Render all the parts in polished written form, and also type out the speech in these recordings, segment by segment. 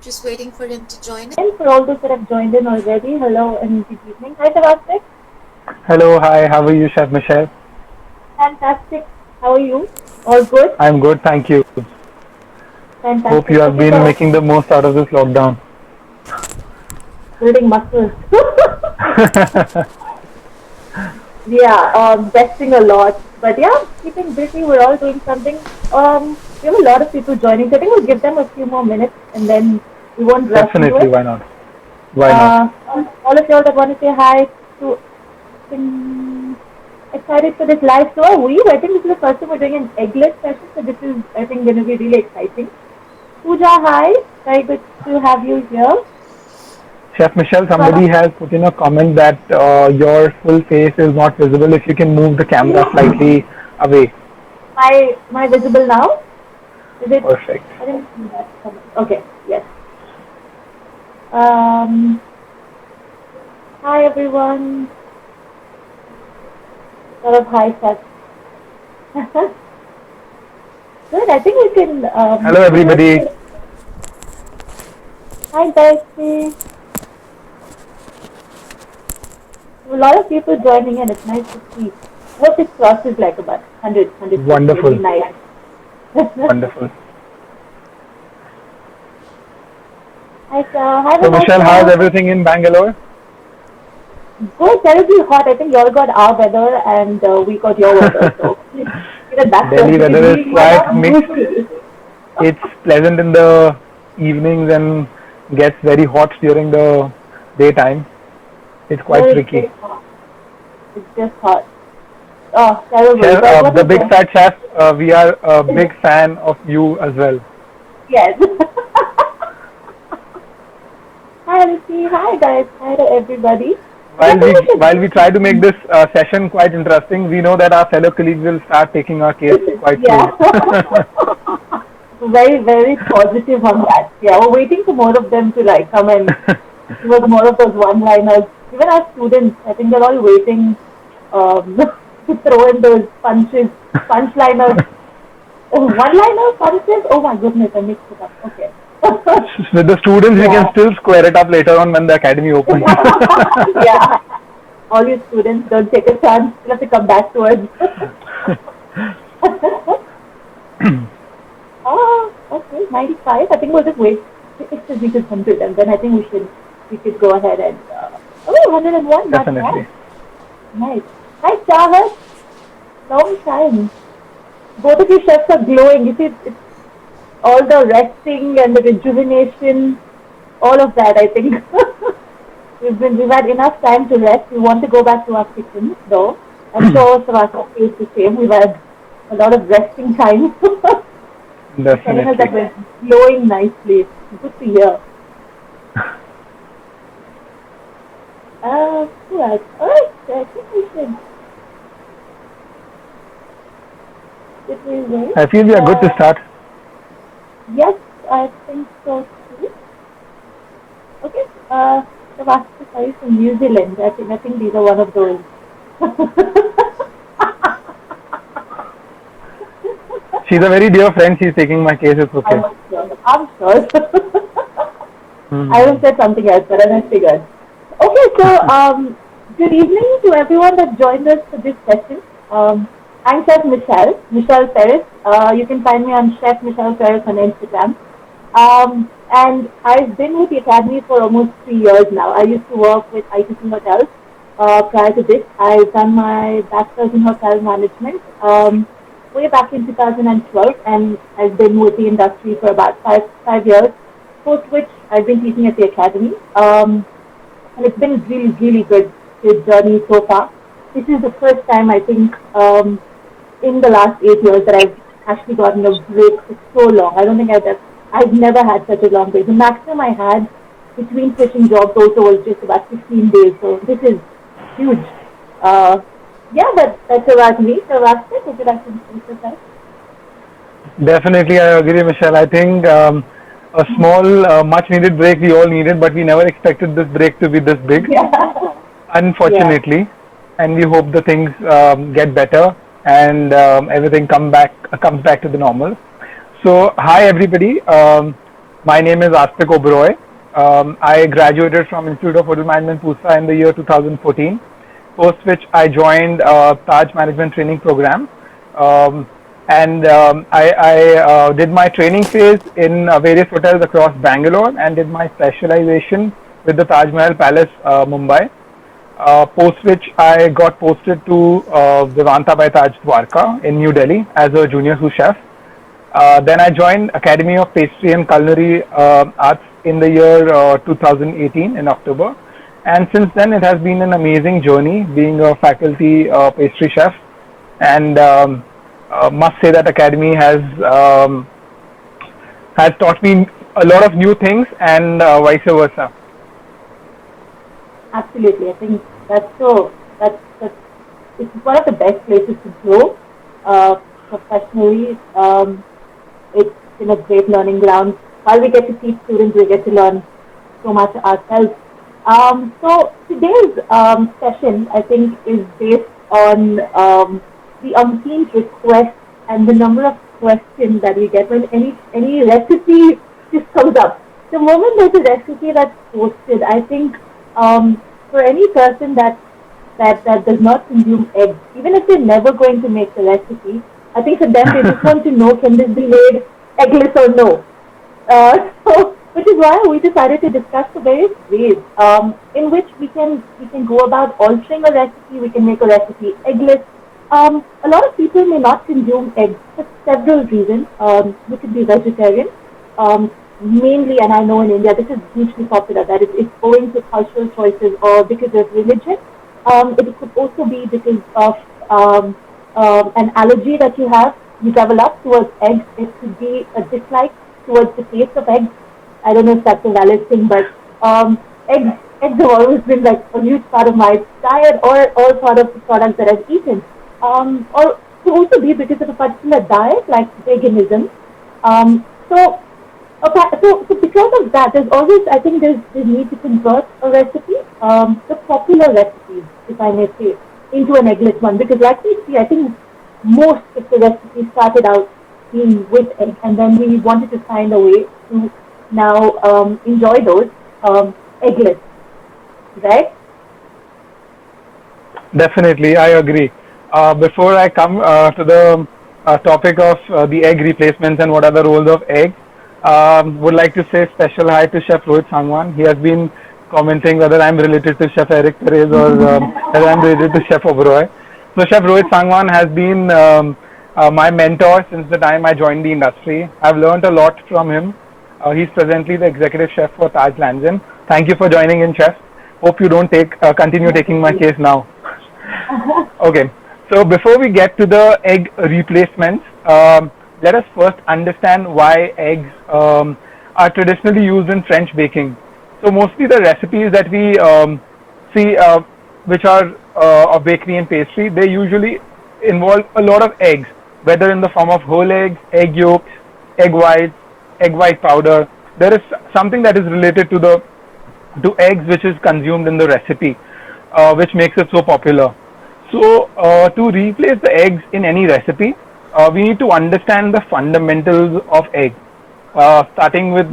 Just waiting for him to join in. And for all those that have joined in already, hello and good evening. Hi, Astik. Hello, hi, how are you, Chef Michelle? Fantastic. How are you? All good? I'm good, thank you. Hope you Fantastic. have Okay, been so making the most out of this lockdown. building muscles. Yeah, resting a lot. But yeah, keeping busy. We're all doing something. We have a lot of people joining. So I think we'll give them a few more minutes and then we won't rush into Definitely, it. why not? Why not? All of y'all that want to say hi to excited for this live show. Are we? I think this is the first time we're doing an eggless session, so this is, I think, going to be really exciting. Pooja, hi. Very good to have you here. Chef Michelle, somebody Pranav, has put in a comment that your full face is not visible. If you can move the camera slightly away. my visible now? Is it? Perfect. I didn't see that. Okay. Yes. Um. Hi everyone. Lot of hi chats. Good. I think we can. Hello, everybody. Hi Darcy. A lot of people joining in. It's nice to see. What this cross is like about 150. It'd be Wonderful. nice. Wonderful. Hi, hi, So, Michelle, how's Vanessa. everything in Bangalore? Good, terribly hot. I think y'all got our weather and we got your weather. So, that's Delhi because weather is we were quite not mixed. used to. It's pleasant in the evenings and gets very hot during the daytime. It's quite Here it's tricky. just hot. It's just hot. Oh, terrible. Chef, But what the is big it? fat chef, we are a big fan of you as well. Yes. Hi, Lucy. Hi, guys. Hi to everybody. Okay, I While we think we while we try to make should. this session quite interesting, we know that our fellow colleagues will start taking our case quite soon. Yeah. Very, very positive on that. Yeah, we're waiting for more of them to like come and give us more of those one-liners. Even our students, I think they're all waiting to throw in those punchliners. One-liner punches? Oh my goodness, I mixed it up. Okay. With the students, we can Yeah. still square it up later on when the academy opens. Yeah. All you students, don't take a chance. You have to come back to us. Oh, okay, 95. I think we'll just wait if we could come to them. Then I think we could go ahead and oh, 101, not Definitely. bad. Nice. Hi, Chahat. Long time. Both of you chefs are glowing. You see, it's all the resting and the rejuvenation, all of that. I think we've had enough time to rest. We want to go back to our kitchen, though. I'm sure Savasa feels the same. We've had a lot of resting time. Telling us that Definitely. we're glowing nicely. Good to hear. Who else? Alright, I think we should. Did we wait? I feel we are good to start. Yes, I think so too. Okay. Savasa is from New Zealand. I think these are one of those. She's a very dear friend. She's taking my case. It's okay. I'm sure. I'm sure. I Hmm. haven't said something else, but I figured. Okay, so good evening to everyone that joined us for this session. I'm Chef Michelle Peris. You can find me on Chef Michelle Peris on Instagram. And I've been with the Academy for almost 3 years now. I used to work with ITC Hotels. Prior to this, I've done my bachelor's in hotel management way back in 2012, and I've been with the industry for about five years. Post which I've been teaching at the Academy. And it's been really, really good journey so far. This is the first time I think in the last 8 years that I've actually gotten a break for so long. I don't think I've never had such a long break. The maximum I had between switching jobs also was just about 15 days. So this is huge. Uh, yeah, that's about me. So Astik, would you like to introduce yourself? Definitely, I agree, Michelle. I think a small, much needed break we all needed, but we never expected this break to be this big, Yeah. Yeah. unfortunately. And we hope the things get better and everything comes back to the normal. So, hi everybody. My name is Astik Oberoi. I graduated from Institute of Hotel Management, Pusa in the year 2014, post which I joined Taj Management Training Program. I did my training phase in various hotels across Bangalore and did my specialization with the Taj Mahal Palace, Mumbai. Post which I got posted to Vivanta by Taj Dwarka in New Delhi as a junior sous chef. Then I joined Academy of Pastry and Culinary Arts in the year 2018 in October. And since then it has been an amazing journey being a faculty pastry chef, and must say that Academy has taught me a lot of new things and vice versa. Absolutely, I think that's it's one of the best places to grow professionally. It's been a great learning ground. While we get to teach students, we get to learn so much ourselves. So today's session, I think, is based on the umpteenth requests and the number of questions that we get when any recipe just comes up. The moment there's a recipe that's posted, I think for any person that does not consume eggs, even if they're never going to make the recipe, I think for them they just want to know, can this be made eggless or no? Which is why we decided to discuss the various ways in which we can go about altering a recipe. We can make a recipe eggless. A lot of people may not consume eggs for several reasons. We could be vegetarian, mainly, and I know in India this is hugely popular, that it's owing to cultural choices or because of religion. It could also be because of an allergy that you develop towards eggs. It could be a dislike towards the taste of eggs. I don't know if that's a valid thing, but eggs have always been like a huge part of my diet or part of the products that I've eaten. Or to also be because of a particular diet like veganism. So because of that, there's always, I think there's need to convert a recipe, the popular recipes, if I may say, into an eggless one. Because like we see, I think most of the recipes started out being with egg, and then we wanted to find a way to now enjoy those eggless, right? Definitely, I agree. Before I come to the topic of the egg replacements and what are the roles of egg, would like to say special hi to Chef Rohit Sangwan. He has been commenting whether I'm related to Chef Eric Peris or whether I'm related to Chef Oberoi. So Chef Rohit Sangwan has been my mentor since the time I joined the industry. I've learned a lot from him. He's presently the executive chef for Taj Lanzan. Thank you for joining in, Chef. Hope you don't continue taking my case now. Okay. So before we get to the egg replacements, let us first understand why eggs are traditionally used in French baking. So mostly the recipes that we see, which are of bakery and pastry, they usually involve a lot of eggs, whether in the form of whole eggs, egg yolks, egg white powder. There is something that is related to eggs which is consumed in the recipe, which makes it so popular. So to replace the eggs in any recipe, we need to understand the fundamentals of egg, starting with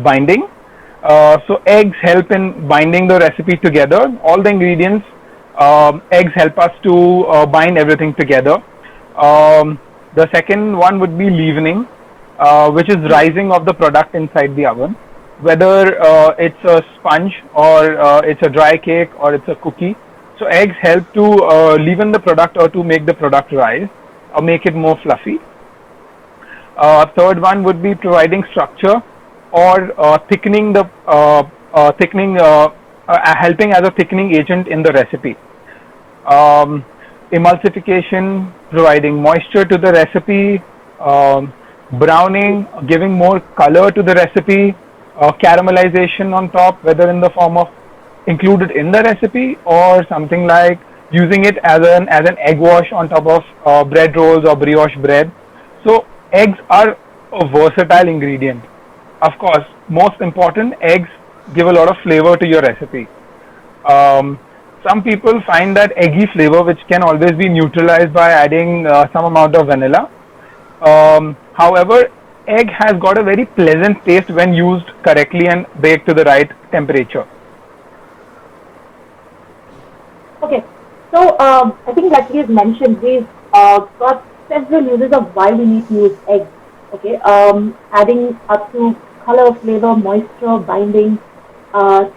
binding. So eggs help in binding the recipe together. All the ingredients, eggs help us to bind everything together. The second one would be leavening, which is rising of the product inside the oven. Whether it's a sponge or it's a dry cake or it's a cookie. So eggs help to leaven the product or to make the product rise or make it more fluffy. Third one would be providing structure or thickening helping as a thickening agent in the recipe. Emulsification, providing moisture to the recipe. Browning, giving more color to the recipe. Caramelization on top, whether in the form of included in the recipe or something like using it as an egg wash on top of bread rolls or brioche bread. So eggs are a versatile ingredient. Of course, most important, eggs give a lot of flavor to your recipe. Some people find that eggy flavor, which can always be neutralized by adding some amount of vanilla. However, egg has got a very pleasant taste when used correctly and baked to the right temperature. Okay. So I think like we've mentioned, we've got several uses of why we need to use eggs. Okay. Adding up to color, flavor, moisture, binding,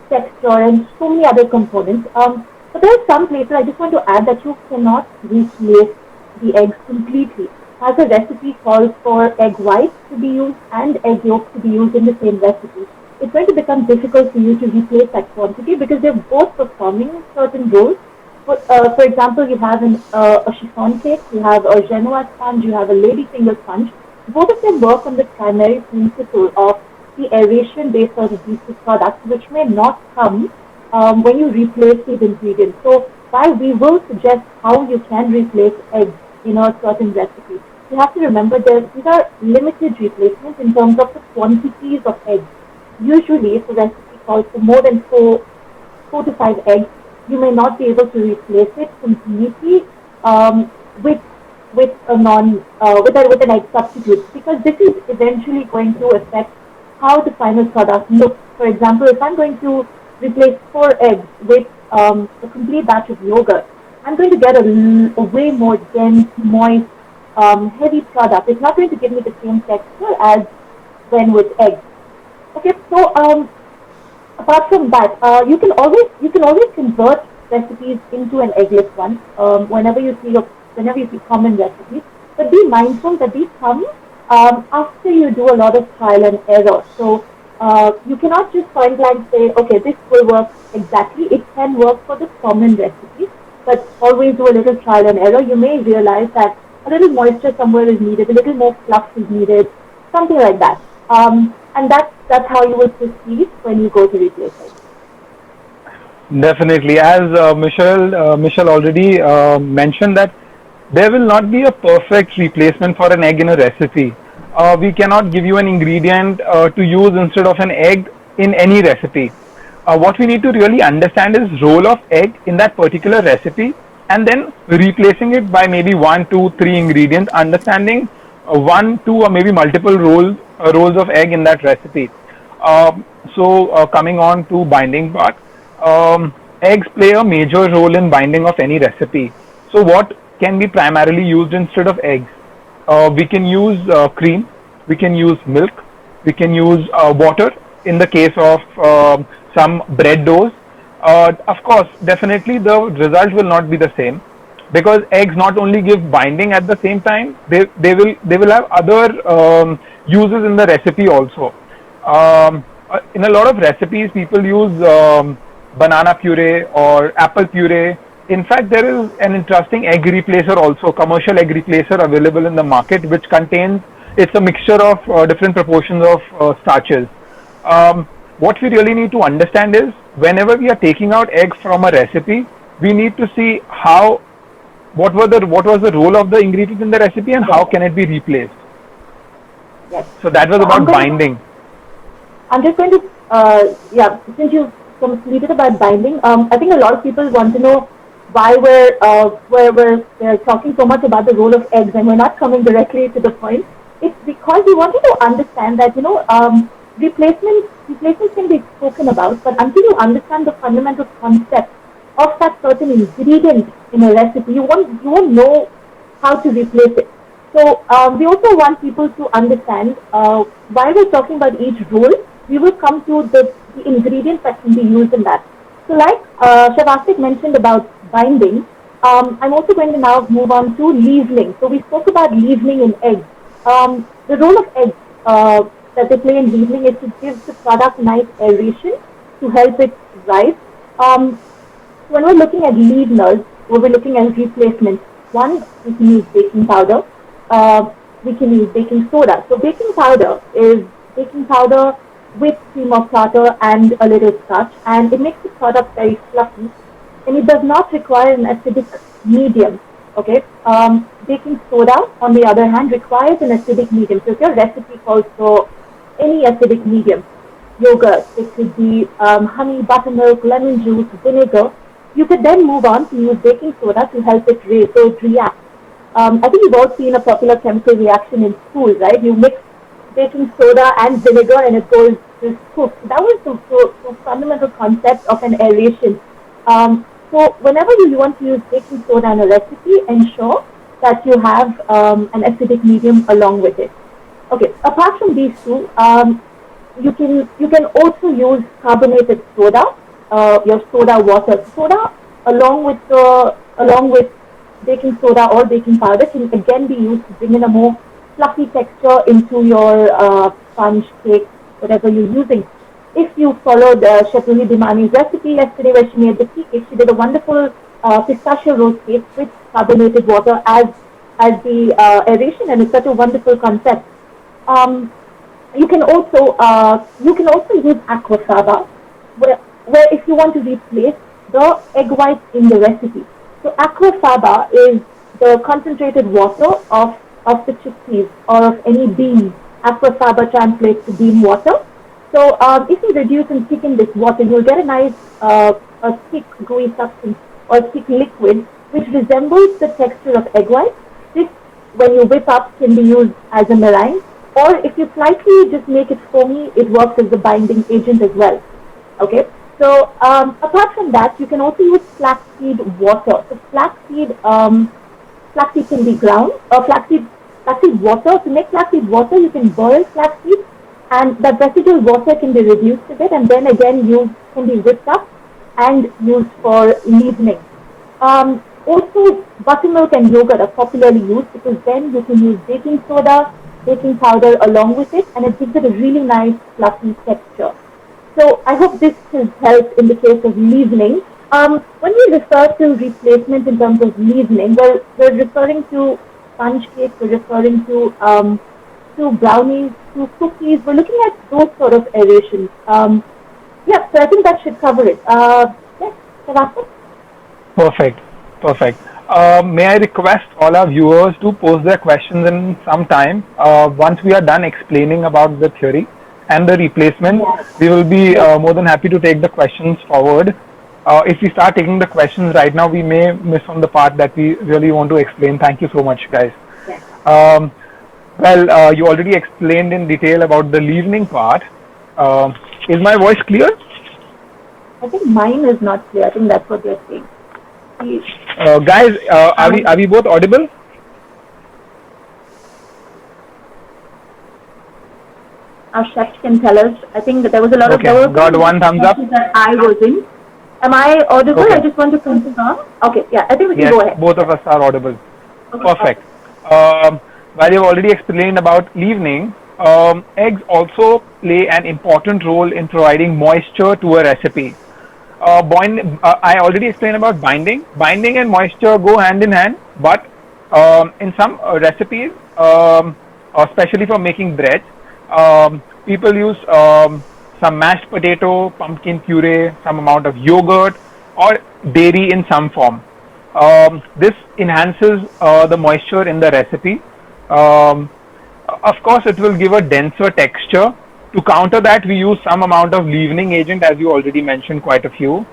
texture, and so many other components. But there are some places I just want to add that you cannot replace the eggs completely. As a recipe calls for egg whites to be used and egg yolks to be used in the same recipe, it's going to become difficult for you to replace that quantity because they're both performing certain roles. For example, you have a chiffon cake, you have a genoa sponge, you have a ladyfinger sponge. Both of them work on the primary principle of the aeration based on adhesive products, which may not come when you replace these ingredients. So while we will suggest how you can replace eggs in a certain recipe, you have to remember that these are limited replacements in terms of the quantities of eggs. Usually, if a recipe calls for more than four to five eggs, you may not be able to replace it completely with with an egg substitute, because this is eventually going to affect how the final product looks. For example, if I'm going to replace 4 eggs with a complete batch of yogurt, I'm going to get a way more dense, moist, heavy product. It's not going to give me the same texture as when with eggs. Okay, so apart from that, you can always convert recipes into an eggless one whenever you see common recipes. But be mindful that these come after you do a lot of trial and error. So you cannot just point blank say, okay, this will work exactly. It can work for the common recipes, but always do a little trial and error. You may realize that a little moisture somewhere is needed, a little more fluff is needed, something like that. And that's how you will proceed when you go to replace it. Definitely, as Michelle already mentioned that there will not be a perfect replacement for an egg in a recipe. We cannot give you an ingredient to use instead of an egg in any recipe. What we need to really understand is role of egg in that particular recipe, and then replacing it by maybe 1, 2, 3 ingredients, understanding one, two, or maybe multiple roles of egg in that recipe. Coming on to binding part, eggs play a major role in binding of any recipe. So what can be primarily used instead of eggs? We can use cream, we can use milk, we can use water in the case of some bread doughs. Of course, definitely the result will not be the same, because eggs not only give binding at the same time, they will have other uses in the recipe also. In a lot of recipes, people use banana puree or apple puree. In fact, there is an interesting egg replacer also, commercial egg replacer available in the market, which contains, it's a mixture of different proportions of starches. What we really need to understand is, whenever we are taking out eggs from a recipe, we need to see what was the role of the ingredient in the recipe and how can it be replaced. Yes. So that was So about binding. I'm just going to, since you completed about binding, I think a lot of people want to know why we're talking so much about the role of eggs and we're not coming directly to the point. It's because we wanted to understand that, replacements can be spoken about, but until you understand the fundamental concept of that certain ingredient in a recipe, you won't know how to replace it. So we also want people to understand why we're talking about each role. We will come to the ingredients that can be used in that. So like Chef Astik mentioned about binding, I'm also going to now move on to leavening. So we spoke about leavening in eggs. The role of eggs that they play in leavening is to give the product nice aeration to help it rise. When we're looking at leaveners, when we're looking at replacements, one, we can use baking powder. We can use baking soda. So baking powder is baking powder with cream of tartar and a little starch, and it makes the product very fluffy, and it does not require an acidic medium. Okay, baking soda, on the other hand, requires an acidic medium. So if your recipe calls for any acidic medium, yogurt, it could be honey, buttermilk, lemon juice, vinegar, you could then move on to use baking soda to help it raise, so it reacts. I think you've all seen a popular chemical reaction in school, right? You mix baking soda and vinegar, and it goes just cooked. So that was the fundamental concept of an aeration. So whenever you want to use baking soda in a recipe, ensure that you have an acidic medium along with it. Okay, apart from these two, you can also use carbonated soda, your soda water. Soda along with baking soda or baking powder can again be used to bring in a more fluffy texture into your sponge cake, whatever you're using. If you followed Chef Ruhi Dimani's recipe yesterday where she made the tea cake, she did a wonderful pistachio rose cake with carbonated water as the aeration, and it's such a wonderful concept. Um, you can also use aquafaba, where if you want to replace the egg whites in the recipe. So aquafaba is the concentrated water of the chickpeas or of any bean. Aquafaba translates to bean water. So if you reduce and thicken this water, you'll get a nice a thick gooey substance or thick liquid which resembles the texture of egg white. This, when you whip up, can be used as a meringue, or if you slightly just make it foamy, it works as a binding agent as well. Okay. So apart from that, you can also use flaxseed water. So flaxseed can be ground, or flaxseed water. To make flaxseed water, you can boil flaxseed, and that residual water can be reduced a bit, and then again can be whipped up and used for leavening. Also, buttermilk and yogurt are popularly used because then you can use baking soda, baking powder along with it, and it gives it a really nice fluffy texture. So I hope this has helped in the case of leavening. When we refer to replacement in terms of leavening, well, we're referring to sponge cake, we're referring to brownies, to cookies. We're looking at those sort of aerations. Yeah, so I think that should cover it. Yes, Shavastik? Perfect. Perfect. May I request all our viewers to post their questions in some time. Once we are done explaining about the theory and the replacement, we will be more than happy to take the questions forward. If we start taking the questions right now, we may miss on the part that we really want to explain. Thank you so much, guys. Well, you already explained in detail about the leavening part. Is my voice clear? I think mine is not clear. I think that's what they're saying. Guys, are we both audible? Our chef can tell us. I think that there was a lot Okay, of got one thumbs up. that I was in. Am I audible? Okay. I just want to confirm. Okay, yeah, I think we can Yes, go ahead. both of us are audible. Okay. Perfect. While you've already explained about leavening, eggs also play an important role in providing moisture to a recipe. I already explained about binding. Binding and moisture go hand in hand, but in some recipes, especially for making bread, people use some mashed potato, pumpkin puree, some amount of yogurt, or dairy in some form. This enhances the moisture in the recipe. Of course, it will give a denser texture. To counter that, we use some amount of leavening agent, as you already mentioned quite a few.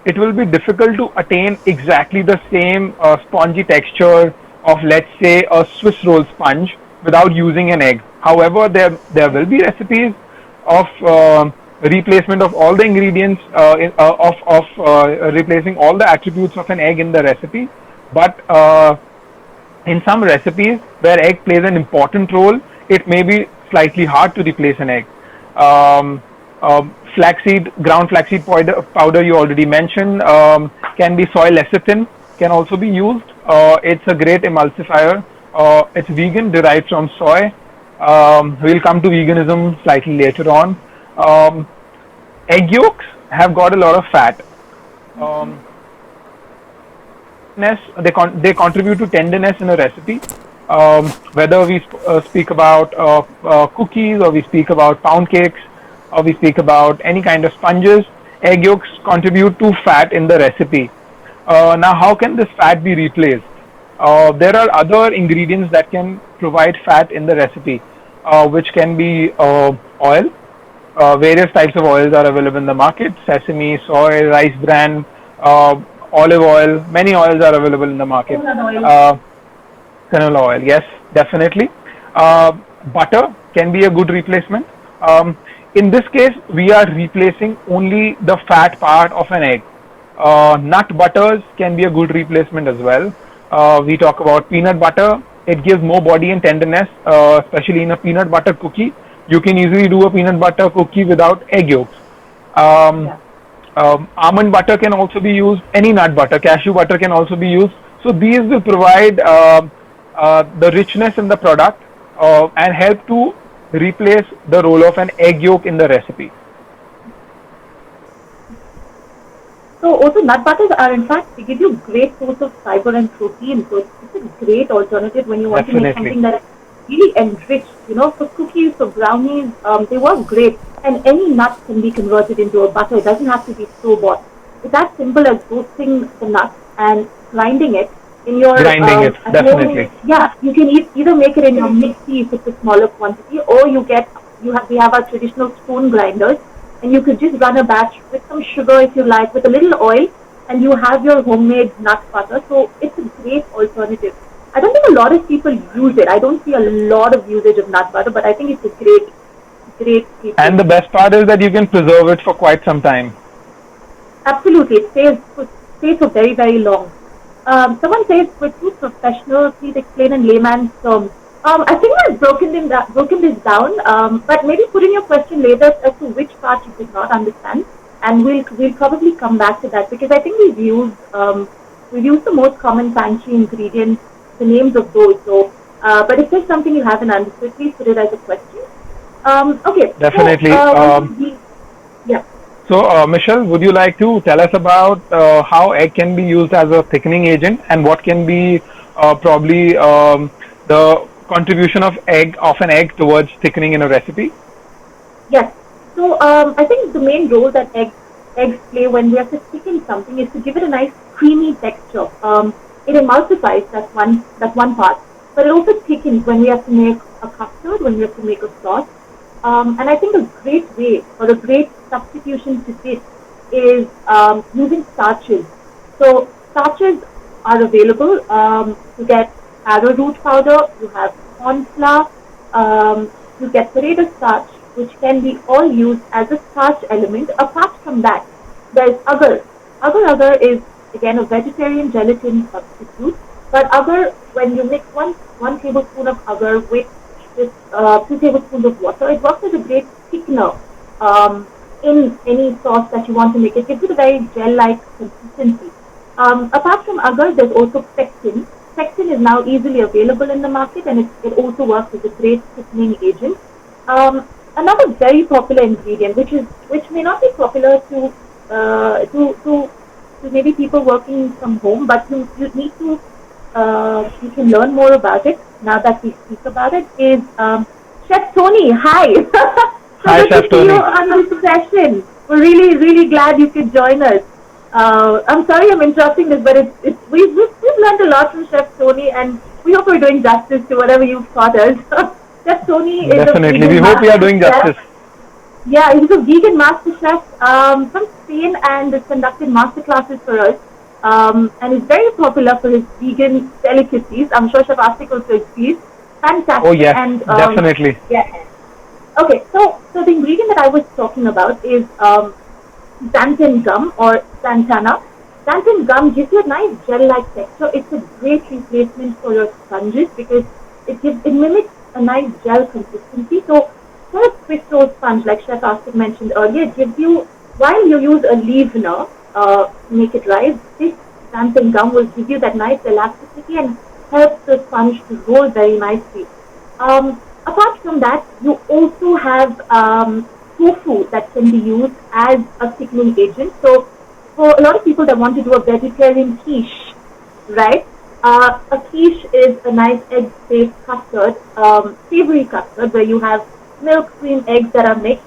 It will be difficult to attain exactly the same spongy texture of, let's say, a Swiss roll sponge without using an egg. However, there will be recipes of replacement of all the ingredients, replacing all the attributes of an egg in the recipe. But in some recipes where egg plays an important role, it may be slightly hard to replace an egg. Ground flaxseed powder you already mentioned, can be soy lecithin, can also be used. It's a great emulsifier. It's vegan, derived from soy. We'll come to veganism slightly later on. Egg yolks have got a lot of fat. They contribute to tenderness in a recipe. Whether we speak about cookies, or we speak about pound cakes, or we speak about any kind of sponges, egg yolks contribute to fat in the recipe. Now, how can this fat be replaced? There are other ingredients that can provide fat in the recipe, which can be oil. Various types of oils are available in the market: sesame, soy, rice bran, olive oil. Many oils are available in the market. Canola oil, yes, definitely. Butter can be a good replacement. In this case, we are replacing only the fat part of an egg. Nut butters can be a good replacement as well. We talk about peanut butter. It gives more body and tenderness, especially in a peanut butter cookie. You can easily do a peanut butter cookie without egg yolks. Um, Yeah. Almond butter can also be used. Any nut butter, cashew butter can also be used. So these will provide the richness in the product and help to replace the role of an egg yolk in the recipe. So also nut butters are in fact, they give you great source of fiber and protein. So it's a great alternative when you want to make Definitely. something that is really enriched. For cookies, for brownies, they work great. And any nut can be converted into a butter. It doesn't have to be store-bought. It's as simple as roasting the nut and grinding it in your Grinding it, at home. definitely. Yeah, you can either make it in your mixie if it's a smaller quantity, or we have our traditional stone grinders, and you could just run a batch with some sugar if you like, with a little oil, and you have your homemade nut butter. So it's a great alternative. I don't think a lot of people use it. I don't see a lot of usage of nut butter, but I think it's a great And the replacement. best part is that you can preserve it for quite some time. Absolutely, it stays for very, very long. Someone says, "We're too professional. Please explain in layman's terms." I think I've broken this down, but maybe put in your question later as to which part you did not understand, and we'll probably come back to that, because I think we've used the most common fancy ingredients, the names of those. So, but if there's something you haven't understood, please put it as a question. Okay, so Definitely. yeah. So, Michelle, would you like to tell us about how egg can be used as a thickening agent and what can be probably the contribution of an egg towards thickening in a recipe? Yes. So I think the main role that eggs play when we have to thicken something is to give it a nice creamy texture. It emulsifies, that's one part, but it also thickens when we have to make a custard, when we have to make a sauce. And I think a great way or a great substitution to this is using starches. So starches are available. You get arrowroot powder, you have corn flour, you get potato starch, which can be all used as a starch element. Apart from that, there's agar. Agar is again a vegetarian gelatin substitute. But agar, when you mix one tablespoon of agar with just 2 tablespoons of water, it works as a great thickener in any sauce that you want to make. It gives it a very gel-like consistency. Apart from agar, there's also pectin. Pectin is now easily available in the market, and it also works as a great thickening agent. Another very popular ingredient, which may not be popular to maybe people working from home, but you can learn more about it now that we speak about it, is Chef Tony. Hi. So Hi, good to Chef see you Tony. on this session. We're really, really glad you could join us. I'm sorry I'm interrupting this, but we've learned a lot from Chef Tony, and we hope we're doing justice to whatever you've taught us. Chef Tony is a Definitely. We vegan hope we are master doing chef. justice. Yeah, he's a vegan master chef from Spain, and has conducted master classes for us. And is very popular for his vegan delicacies. I'm sure Chef Astik also agrees. Oh, Fantastic. yes, And definitely. yeah. Okay, so the ingredient that I was talking about is xanthan gum or xanthana. Xanthan gum gives you a nice gel-like texture. It's a great replacement for your sponges because it mimics a nice gel consistency. So for a Swiss roll sponge, like Chef Astik mentioned earlier, it gives you, while you use a leavener to make it rise, this xanthan gum will give you that nice elasticity and helps the sponge to roll very nicely. Apart from that, you also have tofu that can be used as a thickening agent. So for a lot of people that want to do a vegetarian quiche, right? A quiche is a nice egg-based custard, savory custard, where you have milk, cream, eggs that are mixed,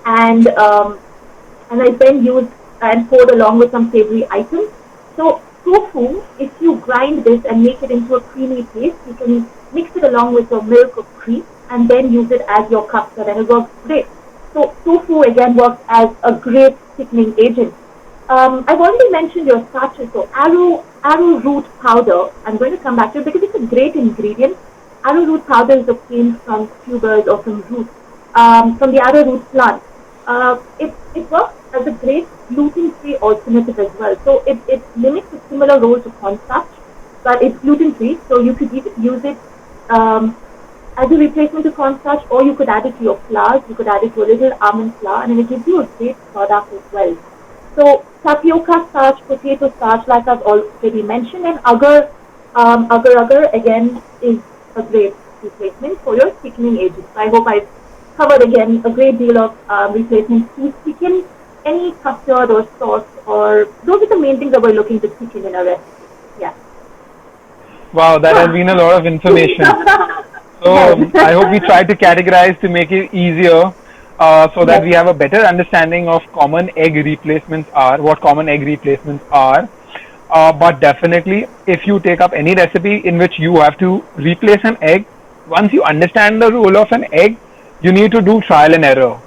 and and I then used and poured along with some savory items. So tofu, if you grind this and make it into a creamy paste, you can mix it along with your milk or cream and then use it as your custard, and it works great. So tofu again works as a great thickening agent. I've already mentioned your starches, so arrowroot powder. I'm going to come back to it because it's a great ingredient. arrowroot powder is obtained from tubers or from roots, from the arrowroot plant. It works as a great gluten-free alternative as well. So it mimics a similar role to cornstarch, but it's gluten-free. So you could even use it as a replacement to cornstarch, or you could add it to your flours. You could add it to a little almond flour, and it gives you a great product as well. So tapioca starch, potato starch, like I've already mentioned, and agar again is a great replacement for your thickening agent. So I hope I've covered again a great deal of replacements to thicken any custard or sauce, or those are the main things that we're looking to thicken in a recipe. Yeah. Wow, that has been a lot of information. So I hope we try to categorize to make it easier so that we have a better understanding of common egg replacements what common egg replacements are. But definitely, if you take up any recipe in which you have to replace an egg, once you understand the role of an egg, you need to do trial and error.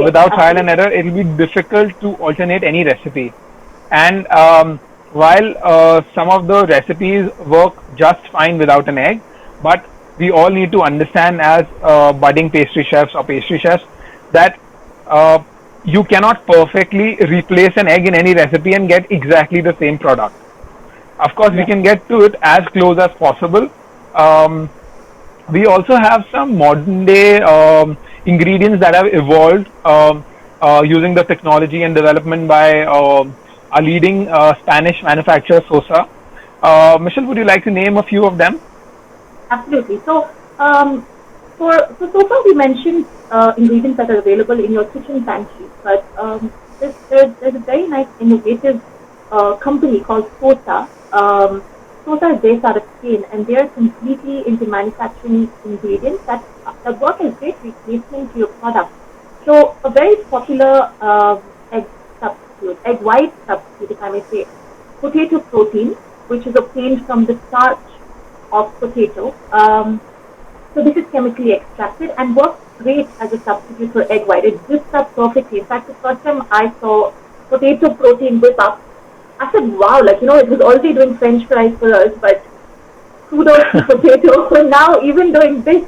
Without trial and error, it will be difficult to alternate any recipe. And while some of the recipes work just fine without an egg, but we all need to understand as budding pastry chefs or pastry chefs that you cannot perfectly replace an egg in any recipe and get exactly the same product. Of course, we can get to it as close as possible. We also have some modern day ingredients that have evolved using the technology and development by a leading Spanish manufacturer, Sosa. Michelle, would you like to name a few of them? Absolutely. So, so far we mentioned ingredients that are available in your kitchen pantry, but there's a very nice innovative company called Sosa. Sosa is based out of Spain, and they are completely into manufacturing ingredients that work as great replacement to your product. So, a very popular egg substitute, egg white substitute, if I may say, potato protein, which is obtained from the starch of potato. So this is chemically extracted and works great as a substitute for egg white. It whips up perfectly. In fact, the first time I saw potato protein whip up, I said, wow, like, it was already doing French fries for us, but kudos to potato for now even doing this,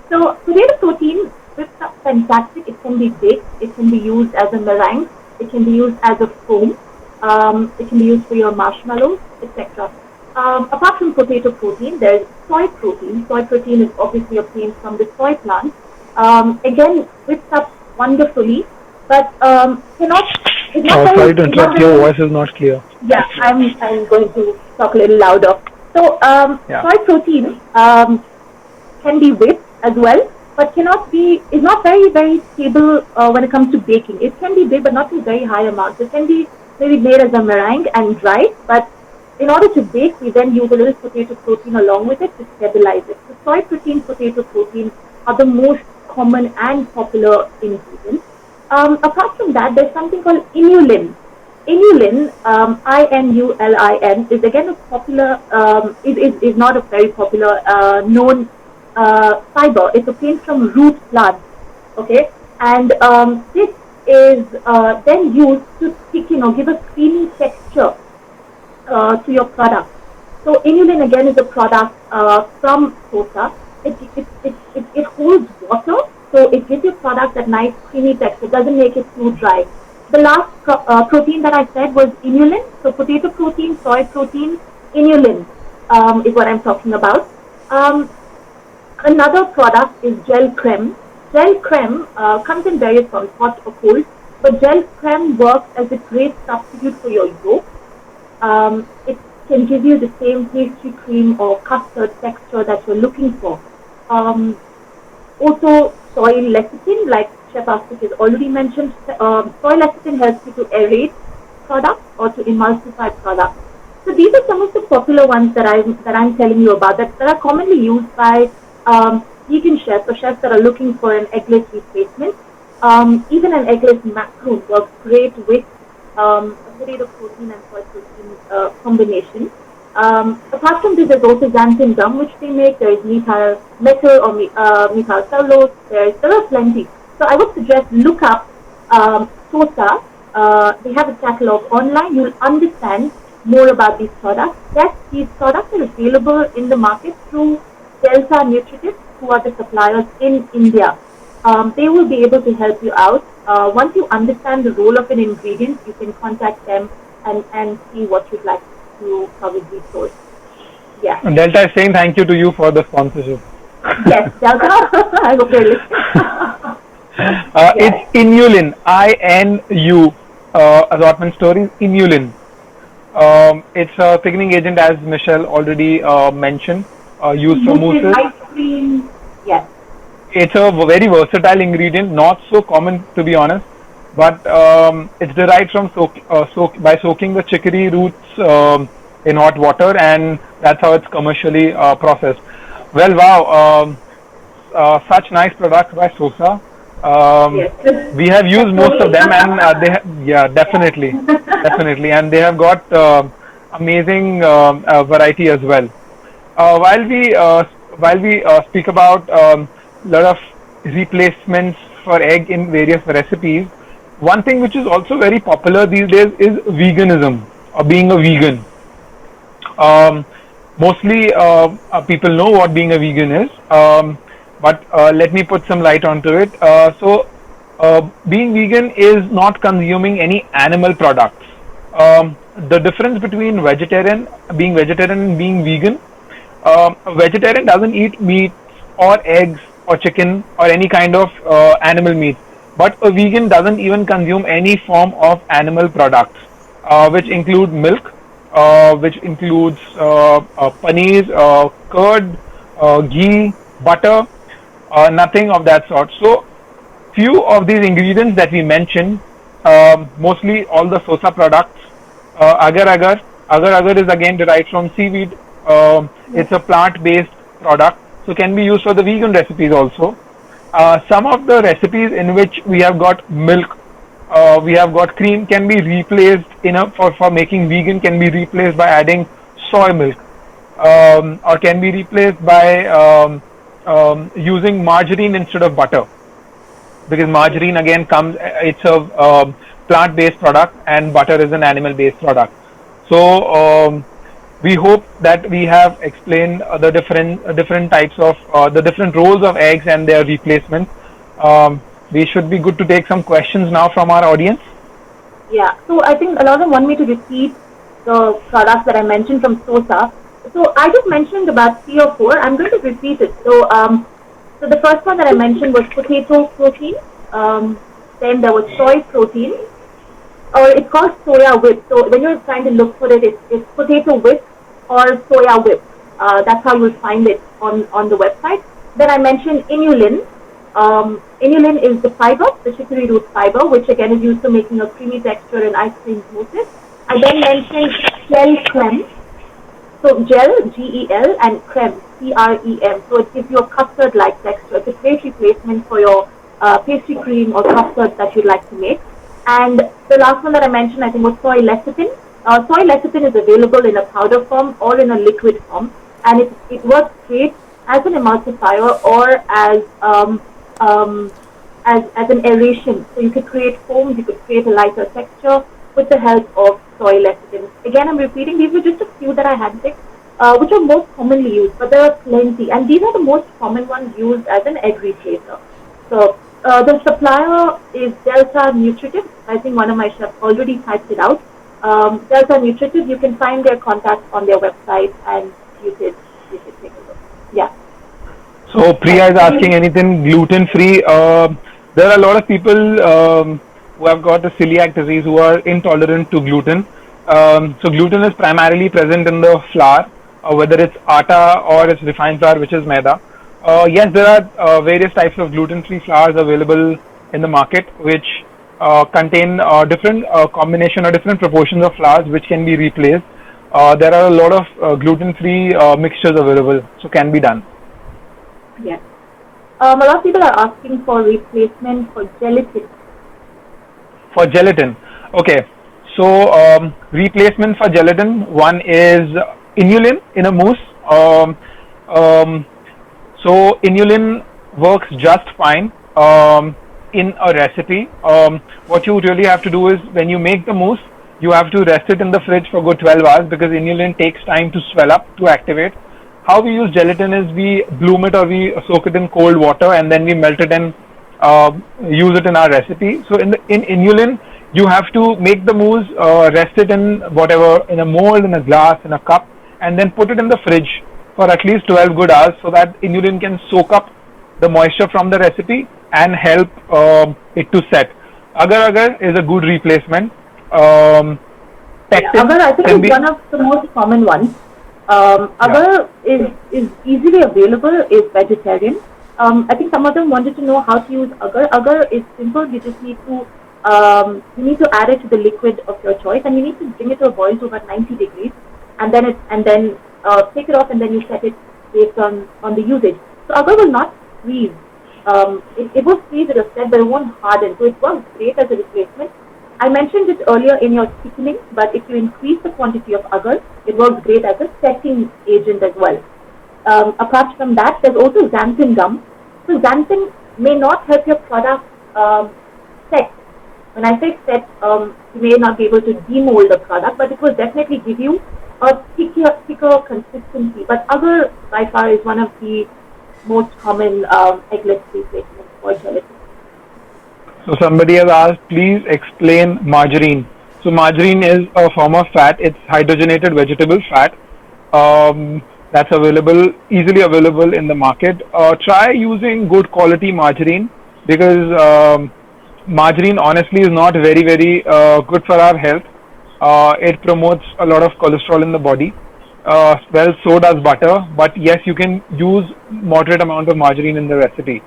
So potato protein whips up fantastic. It can be baked. It can be used as a meringue. It can be used as a foam. It can be used for your marshmallows, etc. Apart from potato protein, there's soy protein. Soy protein is obviously obtained from the soy plant. Again, whipped up wonderfully, but cannot. Sorry to interrupt. Your voice is not clear. Yeah, I'm going to talk a little louder. So, soy protein can be whipped as well, but is not very, very stable when it comes to baking. It can be baked, but not to very high amounts. It can be maybe made as a meringue and dried, but in order to bake, we then use a little potato protein along with it to stabilize it. So soy protein, potato protein are the most common and popular ingredients. Apart from that, there's something called inulin. Inulin, I-N-U-L-I-N, is again a popular, is not a very popular known fiber. It's obtained from root plants, okay? And this is then used to thicken or give a creamy texture to your product. So inulin again is a product from Sosa. It holds water, so it gives your product that nice creamy texture. It doesn't make it too dry. The last protein that I said was inulin. So potato protein, soy protein, inulin is what I'm talking about. Another product is gel creme. Gel creme comes in various forms, hot or cold, but gel creme works as a great substitute for your yolk. It can give you the same pastry cream or custard texture that you're looking for. Also, soy lecithin, like Chef Astik has already mentioned, soy lecithin helps you to aerate products or to emulsify products. So these are some of the popular ones that I'm telling you about that are commonly used by vegan chefs or chefs that are looking for an eggless replacement. Even an eggless macaroon works great with potato protein and soy protein combination. Apart from this, there's also xanthan gum, which they make. There is methyl methyl or methyl cellulose. There are plenty. So I would suggest look up Sosa. They have a catalog online. You'll understand more about these products. Yes, these products are available in the market through Delta Nutritive, who are the suppliers in India. They will be able to help you out. Once you understand the role of an ingredient, you can contact them and see what you'd like to probably source. Yeah. Delta is saying thank you to you for the sponsorship. Yes, Delta. I hope you're listening. It's inulin, INU, assortment stories, inulin. It's a thickening agent, as Michelle already mentioned, used for mousses. Ice cream. Yes. It's a very versatile ingredient, not so common to be honest, but it's derived from by soaking the chicory roots in hot water, and that's how it's commercially processed. Well, wow, such nice products by Sosa. Yes. We have used most of them, and definitely, definitely, and they have got amazing variety as well. While we speak about lot of replacements for egg in various recipes, one thing which is also very popular these days is veganism, or being a vegan. Mostly people know what being a vegan is, but let me put some light onto it. Being vegan is not consuming any animal products. The difference between being vegetarian and being vegan, a vegetarian doesn't eat meat or eggs or chicken or any kind of animal meat, but a vegan doesn't even consume any form of animal products, which include milk, which includes paneer, curd, ghee, butter, nothing of that sort. So few of these ingredients that we mentioned, mostly all the Sosa products, agar is again derived from seaweed. It's a plant-based product, so can be used for the vegan recipes also. Some of the recipes in which we have got milk, we have got cream, can be replaced for making vegan, can be replaced by adding soy milk, or can be replaced by using margarine instead of butter, because margarine again it's a plant-based product and butter is an animal-based product. So we hope that we have explained the different types of the different roles of eggs and their replacement. We should be good to take some questions now from our audience. Yeah, so I think a lot of them want me to repeat the products that I mentioned from Sosa. So I just mentioned about 3 or 4. I'm going to repeat it. So the first one that I mentioned was potato protein. Then there was soy protein, or it's called soya whip. So when you're trying to look for it, it's potato whip or soya whip. That's how you'll find it on the website. Then I mentioned inulin. Inulin is the fiber, the chicory root fiber, which again is used for making a creamy texture in ice cream mousses. I then mentioned gel creme. So gel, G-E-L, and creme, C-R-E-M. So it gives you a custard-like texture. It's a great replacement for your pastry cream or custard that you'd like to make. And the last one that I mentioned, I think, was soy lecithin. Soy lecithin is available in a powder form or in a liquid form, and it works great as an emulsifier or as an aeration. So you could create foams, you could create a lighter texture with the help of soy lecithin. Again, I'm repeating, these were just a few that I had picked, which are most commonly used, but there are plenty, and these are the most common ones used as an egg replacer. So the supplier is Delta Nutritive. I think one of my chefs already typed it out. Delta Nutritive, you can find their contacts on their website, and you could take a look. Yeah. So Priya is asking anything gluten-free. There are a lot of people who have got a celiac disease who are intolerant to gluten. So gluten is primarily present in the flour, whether it's atta or it's refined flour, which is maida. Yes, there are various types of gluten-free flours available in the market, which contain different combination or different proportions of flours which can be replaced. There are a lot of gluten-free mixtures available, so can be done. Yes. A lot of people are asking for replacement for gelatin. For gelatin, okay. So replacement for gelatin, one is inulin in a mousse. So inulin works just fine in a recipe. What you really have to do is, when you make the mousse, you have to rest it in the fridge for good 12 hours, because inulin takes time to swell up, to activate. how we use gelatin is we bloom it or we soak it in cold water and then we melt it and use it in our recipe. So in inulin, you have to make the mousse, rest it in whatever, in a mold, in a glass, in a cup, and then put it in the fridge for at least 12 good hours so that inulin can soak up the moisture from the recipe and help it to set. Agar agar is a good replacement. Pectin Agar, I think, can is be, one of the most common ones. yeah. Agar is easily available, is vegetarian. I think some of them wanted to know how to use agar. Agar is simple. You just need to add it to the liquid of your choice, and you need to bring it to a boil to about 90 degrees, and then take it off, and then you set it based on the usage. So agar will not freeze. It will freeze at a step, but it won't harden. So it works great as a replacement. I mentioned it earlier in your thickening, but if you increase the quantity of agar, it works great as a setting agent as well. Apart from that, there's also xanthan gum. So xanthan may not help your product set. When I say set, you may not be able to demold the product, but it will definitely give you a thicker consistency. But agar, by far, is one of the most common eggless replacements for gelatin. So somebody has asked, please explain margarine. So margarine is a form of fat. It's hydrogenated vegetable fat. That's easily available in the market. Try using good quality margarine because margarine honestly is not very good for our health. It promotes a lot of cholesterol in the body. Well, so does butter. But yes, you can use moderate amount of margarine in the recipe.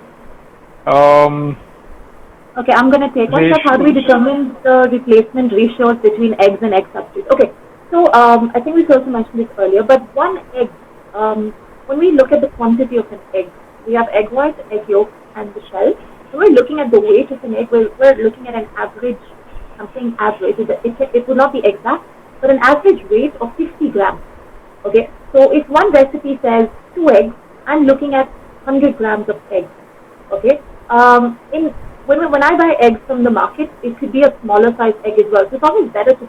Okay, I'm going to take one step. How do we determine the replacement ratios between eggs and egg substitutes? Okay, so I think we also mentioned this earlier, but one egg, when we look at the quantity of an egg, we have egg white, egg yolk, and the shell. When we're looking at the weight of an egg, we're looking at an average, something average. It would not be exact, but an average weight of 50 grams. Okay, so if one recipe says 2 eggs, I'm looking at 100 grams of eggs. Okay, when I buy eggs from the market, it could be a smaller size egg as well. So it's always better to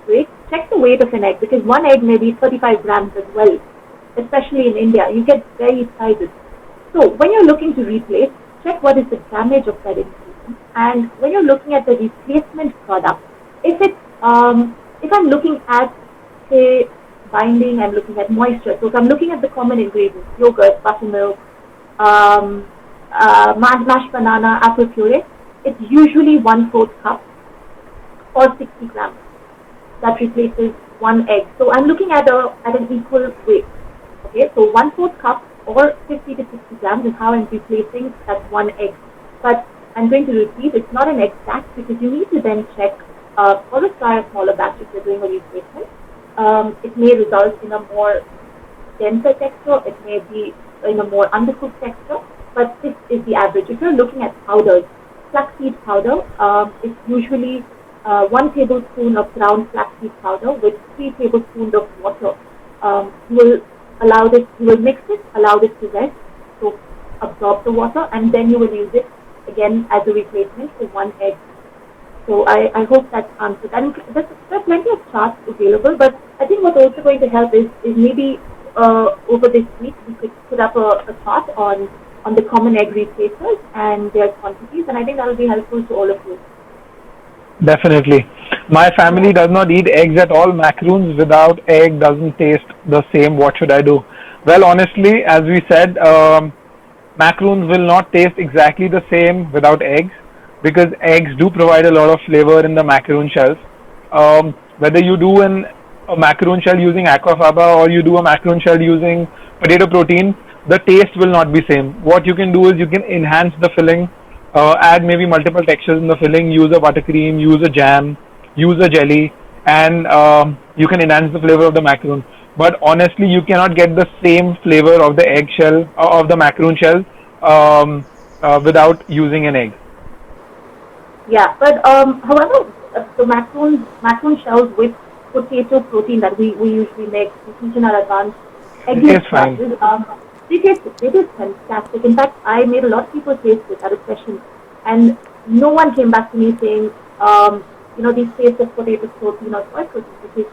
check the weight of an egg because one egg may be 35 grams as well, especially in India. You get various sizes. So when you're looking to replace, check what is the damage of that ingredient. And when you're looking at the replacement product, if I'm looking at, say, binding, I'm looking at moisture. So if I'm looking at the common ingredients, yogurt, buttermilk, mashed banana, apple puree, it's usually 1/4 cup or 60 grams. That replaces one egg. So I'm looking at an equal weight. Okay, so 1/4 cup or 50 to 60 grams is how I'm replacing that one egg. But I'm going to repeat, it's not an exact because you need to then check, always try a smaller batch if you're doing a replacement. It may result in a more denser texture, it may be in a more undercooked texture, but this is the average. If you're looking at powders, flaxseed powder is usually 1 tablespoon of ground flaxseed powder with 3 tablespoons of water. You will mix it, allow this to rest, so absorb the water, and then you will use it again as a replacement for one egg. So I hope that answers. And there are plenty of charts available, but I think what's also going to help is maybe over this week we could put up a chart on the common egg replacers and their quantities, and I think that will be helpful to all of you. Definitely. My family does not eat eggs at all. Macaroons without egg doesn't taste the same. What should I do? Well, honestly, as we said, macaroons will not taste exactly the same without eggs because eggs do provide a lot of flavor in the macaroon shells. Whether you do a macaroon shell using aquafaba or you do a macaroon shell using potato protein, the taste will not be same. What you can do is you can enhance the filling, add maybe multiple textures in the filling, use a buttercream, use a jam, use a jelly, and you can enhance the flavor of the macaroon. But honestly, you cannot get the same flavor of the egg shell, of the macaroon shell, without using an egg. Yeah, but however, the macaroon shells with potato protein that we usually make, we teach in our advanced eggless classes, they taste fantastic. In fact, I made a lot of people taste this at a session, and no one came back to me saying, these taste of potato protein or soy protein. Because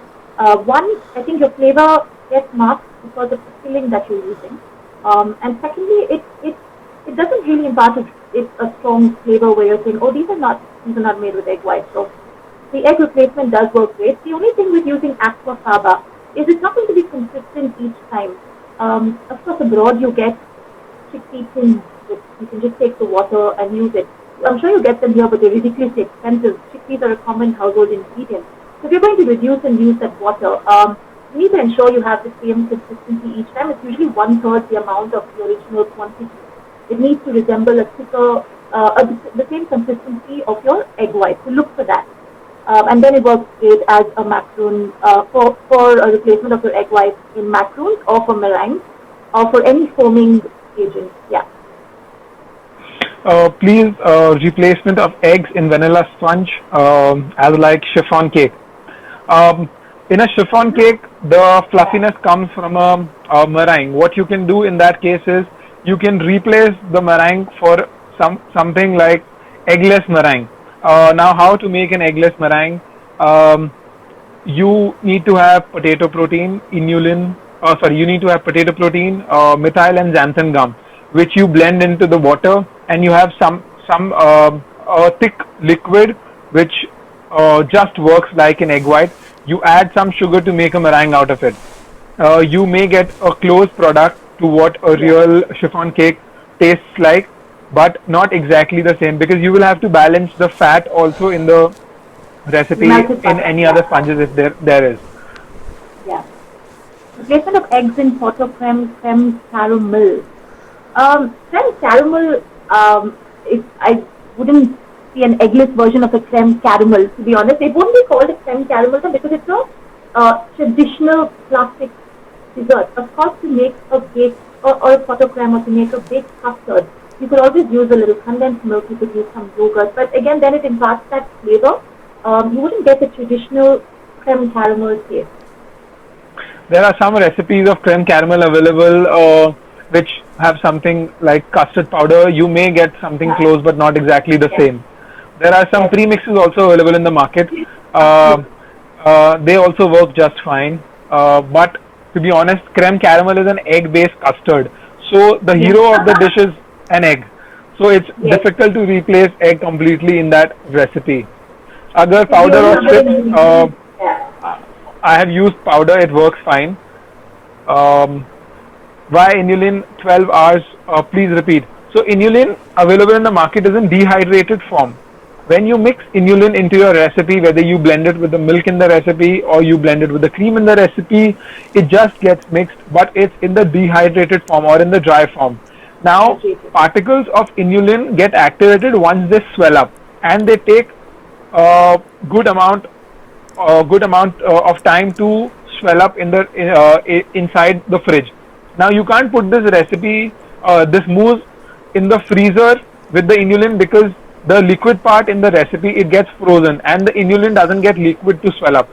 one, I think your flavor gets marked because of the filling that you're using. And secondly, it doesn't really impart a strong flavor where you're saying, oh, these are not made with egg white. So the egg replacement does work great. The only thing with using aquafaba is it's not going to be consistent each time. Of course, abroad you get chickpea tins. You can just take the water and use it. I'm sure you get them here, but they're ridiculously expensive. Chickpeas are a common household ingredient. So if you're going to reduce and use that water, you need to ensure you have the same consistency each time. It's usually 1/3 the amount of the original quantity. It needs to resemble a thicker, the same consistency of your egg white. So look for that. And then it works great as a macaroon for a replacement of your egg white in macaroons or for meringues or for any foaming agent. Yeah. Please, replacement of eggs in vanilla sponge as like chiffon cake. Um, in a chiffon cake, the fluffiness comes from a meringue. What you can do in that case is you can replace the meringue for something like eggless meringue. Now, how to make an eggless meringue? Um, you need to have potato protein, inulin. You need to have potato protein, methyl and xanthan gum, which you blend into the water, and you have some thick liquid, which just works like an egg white. You add some sugar to make a meringue out of it. You may get a close product to what a Yeah. real chiffon cake tastes like, but not exactly the same because you will have to balance the fat also in the recipe Melted in butter. any other Yeah. sponges if there is. Yeah. Replacement of eggs in pot of creme caramel. Creme caramel, I wouldn't see an eggless version of a creme caramel, to be honest. It won't be called a creme caramel because it's a traditional classic dessert. Of course, to make a cake or a pot of creme or to make a baked custard, you could always use a little condensed milk, you could use some yogurt, but again, then it imparts that flavor. You wouldn't get the traditional creme caramel taste. There are some recipes of creme caramel available which have something like custard powder. You may get something Yeah. close but not exactly the Yes. same. There are some Yes. premixes also available in the market. Uh, Absolutely. they also work just fine. But to be honest, creme caramel is an egg-based custard. So the Yes. hero of the dish is an egg. So it's Yes. difficult to replace egg completely in that recipe. Agar It's the powder only or other strips, ingredient. Yeah. I have used powder. It works fine. Um, why inulin 12 hours? Please repeat. So inulin available in the market is in dehydrated form. When you mix inulin into your recipe, whether you blend it with the milk in the recipe or you blend it with the cream in the recipe, it just gets mixed, but it's in the dehydrated form or in the dry form. Now, Hydrated. particles of inulin get activated once they swell up, and they take a good amount of time to swell up in the inside the fridge. Now you can't put this recipe, this mousse, in the freezer with the inulin because the liquid part in the recipe it gets frozen and the inulin doesn't get liquid to swell up.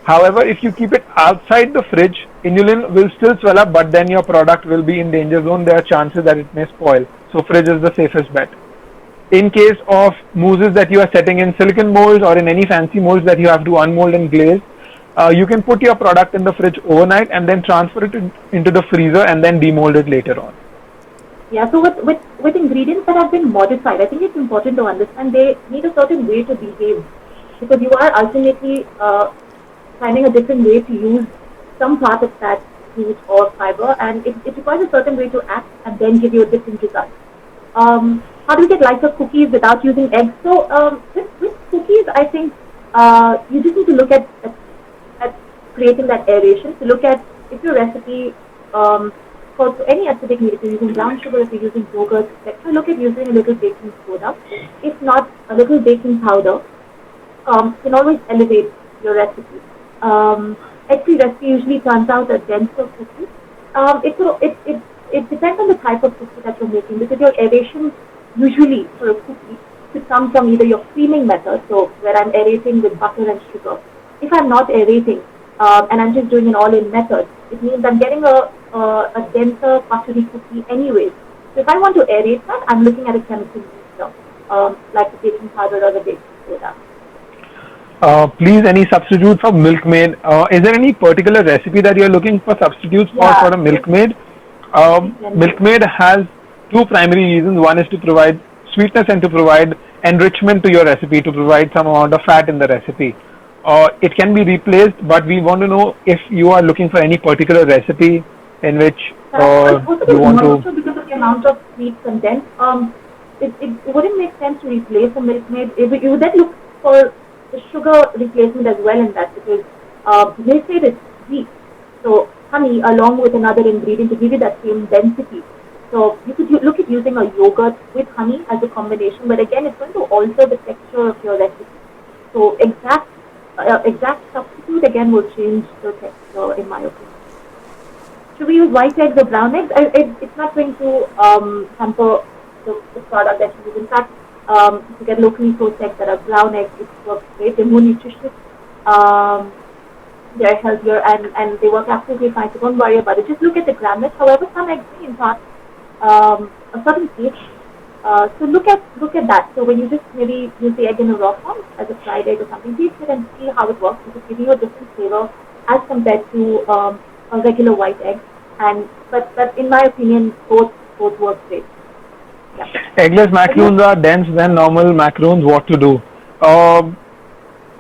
However, if you keep it outside the fridge, inulin will still swell up, but then your product will be in danger zone. There are chances that it may spoil. So fridge is the safest bet. In case of mousses that you are setting in silicon molds or in any fancy molds that you have to unmold and glaze, you can put your product in the fridge overnight and then transfer it into the freezer and then demold it later on. Yeah, so with ingredients that have been modified, I think it's important to understand they need a certain way to behave because you are ultimately finding a different way to use some part of that fruit or fiber, and it requires a certain way to act and then give you a different result. How do we get lighter cookies without using eggs? So with cookies, I think you just need to look at creating that aeration. To look at if your recipe for any acidic meat, if you're using brown sugar, if you're using yogurt, etc., look at using a little baking soda. If not, a little baking powder can always elevate your recipe. Egg-free recipe usually turns out a denser cookie. It depends on the type of cookie that you're making because your aeration usually for a cookie should come from either your creaming method, so where I'm aerating with butter and sugar. If I'm not aerating and I'm just doing an all-in method, it means I'm getting a denser buttery cookie anyways. So if I want to aerate that, I'm looking at a chemical mixture, like the baking powder or the baking soda. Please, any substitute for milkmaid? Is there any particular recipe that you're looking for substitutes for Yeah, a milkmaid? Milkmaid has two primary reasons. One is to provide sweetness and to provide enrichment to your recipe, to provide some amount of fat in the recipe. It can be replaced, but we want to know if you are looking for any particular recipe in which you want to. Also because of the amount of sweet content, it wouldn't make sense to replace a milkmaid. You would then look for the sugar replacement as well in that, because milkmaid is sweet. So honey along with another ingredient to give you that same density. So you could look at using a yogurt with honey as a combination, but again, it's going to alter the texture of your recipe. So exact substitute again will change the texture, in my opinion. Should we use white eggs or brown eggs? It's not going to hamper the product that you use. In fact, if you get locally sourced eggs that are brown eggs, it works great. They're more nutritious. They're healthier and they work absolutely fine. So don't worry about it. Just look at the grammage. However, some eggs may impart a certain taste. So look at that. So when you just maybe use the egg in a raw form as a fried egg or something, taste it and see how it works. It's giving you a different flavor as compared to a regular white egg. But in my opinion, both work great. Yeah. Eggless macaroons are dense than normal macaroons. What to do?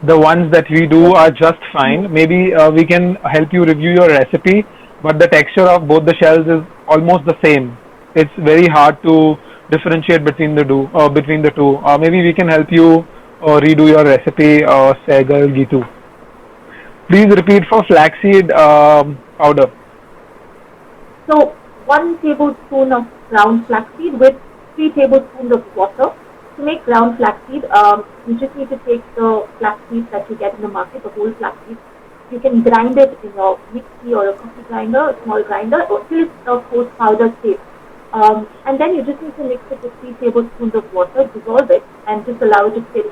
The ones that we do are just fine. Maybe we can help you review your recipe, but the texture of both the shells is almost the same. It's very hard to differentiate between the two. Maybe we can help you redo your recipe, Segal Gitu. Please repeat for flaxseed powder. So 1 tablespoon of ground flaxseed with 3 tablespoons of water. To make ground flaxseed, you just need to take the flaxseed that you get in the market, the whole flaxseed. You can grind it in a mixie or a coffee grinder, a small grinder, or till it's a coarse powder state. And then you just need to mix it with 3 tablespoons of water, dissolve it, and just allow it to sit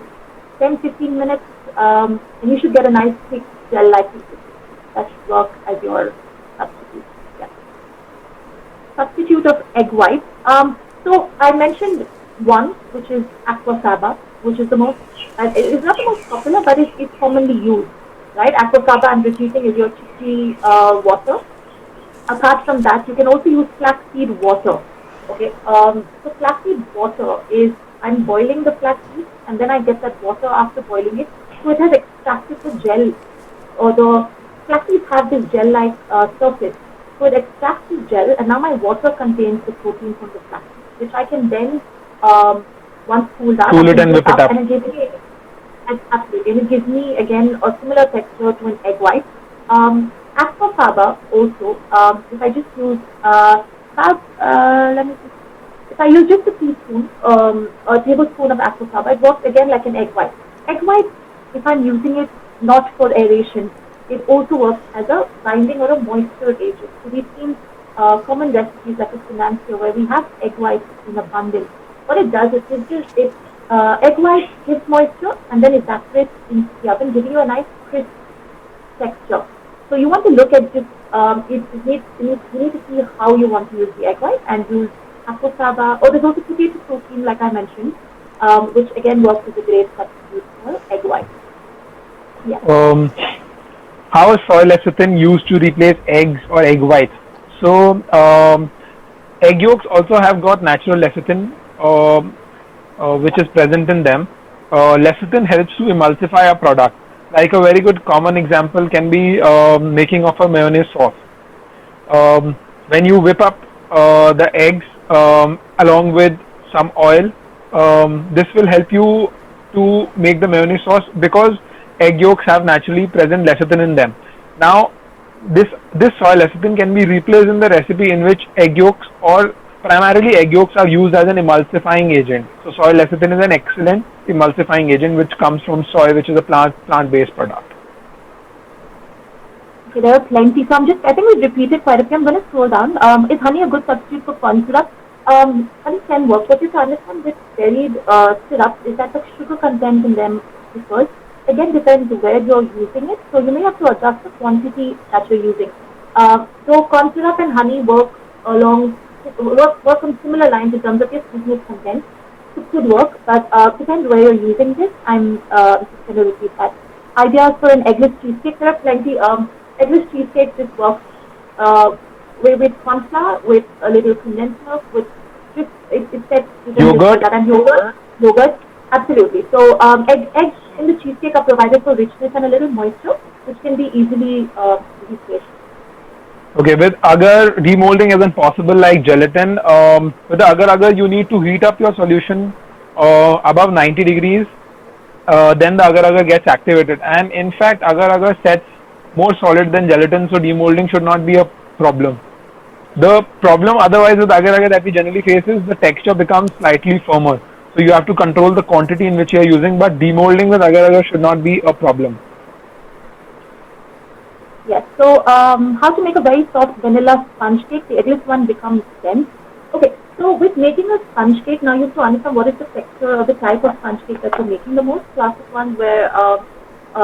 10-15 minutes, and you should get a nice thick gel-like liquid. That should work as your substitute. Yeah. Substitute of egg white. So I mentioned one, which is aquafaba, which is the most, it's not the most popular, but it's commonly used, right? Aquafaba, I'm repeating, is your chickpea water. Apart from that, you can also use flaxseed water. Okay, so flaxseed water is, I'm boiling the flaxseed and then I get that water after boiling it. So it has extracted the gel, or the flaxseeds have this gel-like surface. So it extracts the gel, and now my water contains the protein from the flaxseed, which I can then, once cooled down, cool it and whip it up. And it gives me, absolutely, and it gives me again a similar texture to an egg white. Aquafaba also, if I just use if I use just a teaspoon, a tablespoon of aquafaba, it works again like an egg white. Egg white, if I'm using it not for aeration, it also works as a binding or a moisture agent. So we've seen common recipes like a financier where we have egg white in abundance. What it does is egg white gives moisture and then evaporates into the oven, giving you a nice crisp texture. So you want to look at just, you need to see how you want to use the egg white and use aquafaba, or there's also potato protein like I mentioned, which again works as a great substitute for egg white. Yeah. How is soy lecithin used to replace eggs or egg whites? So egg yolks also have got natural lecithin which is present in them. Lecithin helps to emulsify a product. Like a very good common example can be making of a mayonnaise sauce. When you whip up the eggs along with some oil, this will help you to make the mayonnaise sauce because egg yolks have naturally present lecithin in them. Now, this soy lecithin can be replaced in the recipe in which egg yolks, or primarily egg yolks, are used as an emulsifying agent. So soy lecithin is an excellent emulsifying agent which comes from soy, which is a plant-based product. Okay, there are plenty. So I think we've repeated quite a few. I'm going to scroll down. Is honey a good substitute for corn syrup? Honey can work, but you have to understand with varied syrups is that the sugar content in them differs. Again, depends where you're using it. So you may have to adjust the quantity that you're using. So corn syrup and honey work on similar lines in terms of your sweetness content. It could work, but depends where you're using this. I'm just going to repeat that. Ideas for an eggless cheesecake. There are plenty. Eggless cheesecake just works with corn flour, with a little condensed milk, with just it said you can Yogurt? use that and yogurt, absolutely. So eggs in the cheesecake are provided for richness and a little moisture, which can be easily replaced. Okay, with agar, demolding isn't possible like gelatin. With the agar, you need to heat up your solution above 90 degrees. Then the agar gets activated. And in fact, agar sets more solid than gelatin, so demolding should not be a problem. The problem otherwise with agar that we generally face is the texture becomes slightly firmer. So you have to control the quantity in which you are using, but demolding with agar should not be a problem. Yes. So how to make a very soft vanilla sponge cake? The eggless one becomes dense. Okay. So with making a sponge cake, now you have to understand what is the texture or the type of sponge cake that you're making. The most classic one where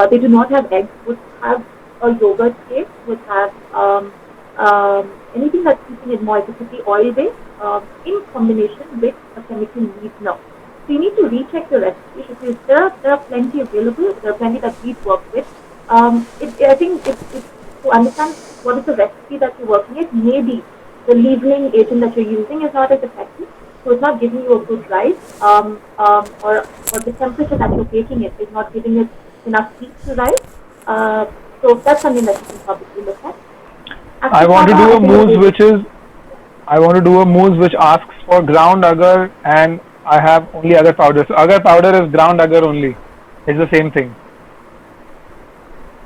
they do not have eggs would have a yogurt cake, would have anything that's keeping it moist. It could be oil based in combination with a chemical sweetener. So you need to recheck your recipe because there are plenty available. There are plenty that we work with. I think it's to understand what is the recipe that you're working with. Maybe the leavening agent that you're using is not as effective, so it's not giving you a good rise, or the temperature that you're baking it is not giving it enough heat to rise. So that's something that you can probably look at. I want to do a mousse which asks for ground agar, and I have only agar powder. So agar powder is ground agar only. It's the same thing.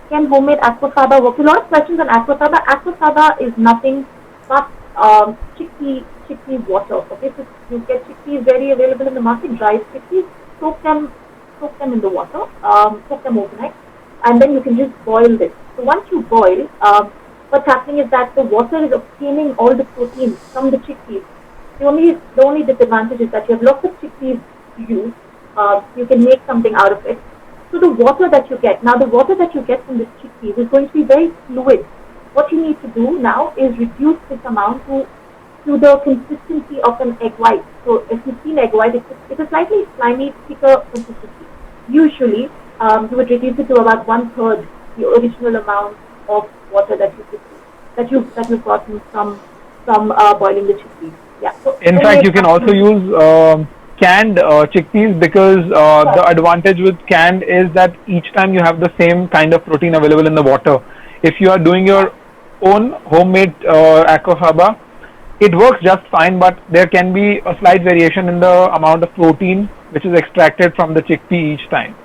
Can homemade aquafaba work? A lot of questions on aquafaba. Aquafaba is nothing but chickpea water. Okay, so you get chickpeas very available in the market. Dry chickpeas, soak them in the water, soak them overnight, and then you can just boil this. So once you boil, what's happening is that the water is obtaining all the protein from the chickpeas. The only disadvantage is that you have lots of chickpeas to use. You can make something out of it. So the water that you get from the chickpeas is going to be very fluid. What you need to do now is reduce this amount to the consistency of an egg white. So if you've seen egg white, it's a slightly slimy, thicker consistency. Usually, you would reduce it to about 1/3 the original amount of water that you've gotten from boiling the chickpeas. Yeah. So in fact, you can also use canned chickpeas because the advantage with canned is that each time you have the same kind of protein available in the water. If you are doing your own homemade aquafaba, it works just fine, but there can be a slight variation in the amount of protein which is extracted from the chickpea each time.